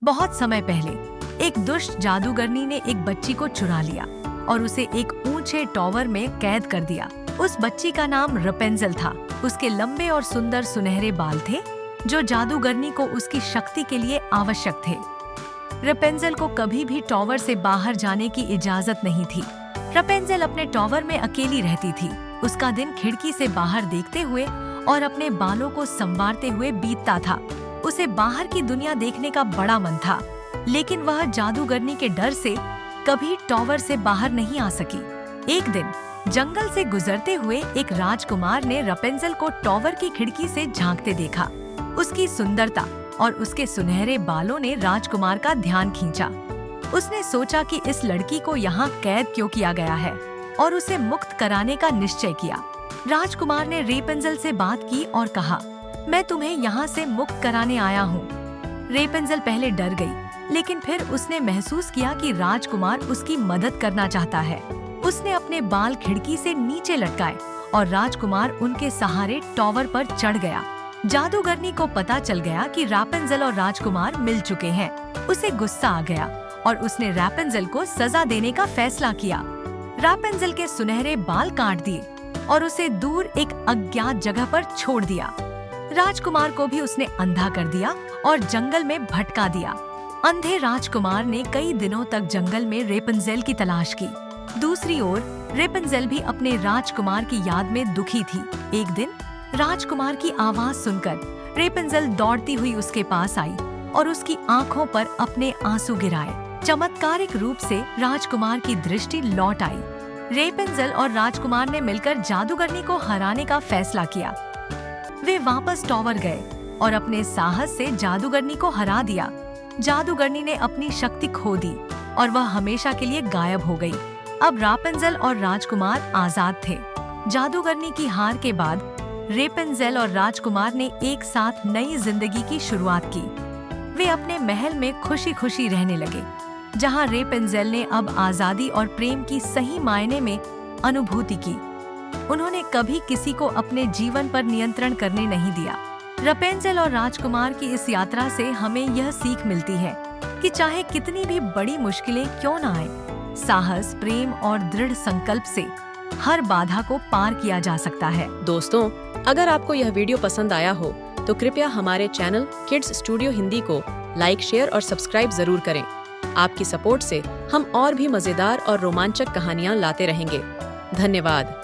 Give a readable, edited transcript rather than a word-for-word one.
बहुत समय पहले एक दुष्ट जादूगरनी ने एक बच्ची को चुरा लिया और उसे एक ऊंचे टॉवर में कैद कर दिया। उस बच्ची का नाम रपेंजल था। उसके लंबे और सुंदर सुनहरे बाल थे जो जादूगरनी को उसकी शक्ति के लिए आवश्यक थे। रपेंजल को कभी भी टॉवर से बाहर जाने की इजाजत नहीं थी। रपेंजल अपने टॉवर में अकेली रहती थी। उसका दिन खिड़की से बाहर देखते हुए और अपने बालों को संवारते हुए बीतता था। उसे बाहर की दुनिया देखने का बड़ा मन था, लेकिन वह जादूगरनी के डर से कभी टॉवर से बाहर नहीं आ सकी। एक दिन जंगल से गुजरते हुए एक राजकुमार ने रपेंजल को टॉवर की खिड़की से झांकते देखा। उसकी सुंदरता और उसके सुनहरे बालों ने राजकुमार का ध्यान खींचा। उसने सोचा कि इस लड़की को यहाँ कैद क्यों किया गया है और उसे मुक्त कराने का निश्चय किया। राजकुमार ने रेपेंजल से बात की और कहा, मैं तुम्हें यहाँ से मुक्त कराने आया हूँ। रेपेंजल पहले डर गई, लेकिन फिर उसने महसूस किया कि राजकुमार उसकी मदद करना चाहता है। उसने अपने बाल खिड़की से नीचे लटकाए और राजकुमार उनके सहारे टॉवर पर चढ़ गया। जादूगरनी को पता चल गया कि रेपेंजल और राजकुमार मिल चुके हैं। उसे गुस्सा आ गया और उसने रेपेंजल को सजा देने का फैसला किया। रेपेंजल के सुनहरे बाल काट दिए और उसे दूर एक अज्ञात जगह पर छोड़ दिया। राजकुमार को भी उसने अंधा कर दिया और जंगल में भटका दिया। अंधे राजकुमार ने कई दिनों तक जंगल में रेपेंजल की तलाश की। दूसरी ओर रेपेंजल भी अपने राजकुमार की याद में दुखी थी। एक दिन राजकुमार की आवाज सुनकर रेपेंजल दौड़ती हुई उसके पास आई और उसकी आंखों पर अपने आंसू गिराए। चमत्कारिक रूप से राजकुमार की दृष्टि लौट आई। रेपेंजल और राजकुमार ने मिलकर जादूगरनी को हराने का फैसला किया। वे वापस टॉवर गए और अपने साहस से जादूगरनी को हरा दिया। जादूगरनी ने अपनी शक्ति खो दी और वह हमेशा के लिए गायब हो गई। अब रेपेंजल और राजकुमार आजाद थे। जादूगरनी की हार के बाद रेपेंजल और राजकुमार ने एक साथ नई जिंदगी की शुरुआत की। वे अपने महल में खुशी खुशी रहने लगे, जहां रेपेंजल ने अब आजादी और प्रेम की सही मायने में अनुभूति की। उन्होंने कभी किसी को अपने जीवन पर नियंत्रण करने नहीं दिया। रेपेंजल और राजकुमार की इस यात्रा से हमें यह सीख मिलती है कि चाहे कितनी भी बड़ी मुश्किलें क्यों न आए, साहस, प्रेम और दृढ़ संकल्प से हर बाधा को पार किया जा सकता है। दोस्तों, अगर आपको यह वीडियो पसंद आया हो तो कृपया हमारे चैनल किड्स स्टूडियो हिंदी को लाइक, शेयर और सब्सक्राइब जरूर करें। आपकी सपोर्ट से हम और भी मजेदार और रोमांचक कहानियाँ लाते रहेंगे। धन्यवाद।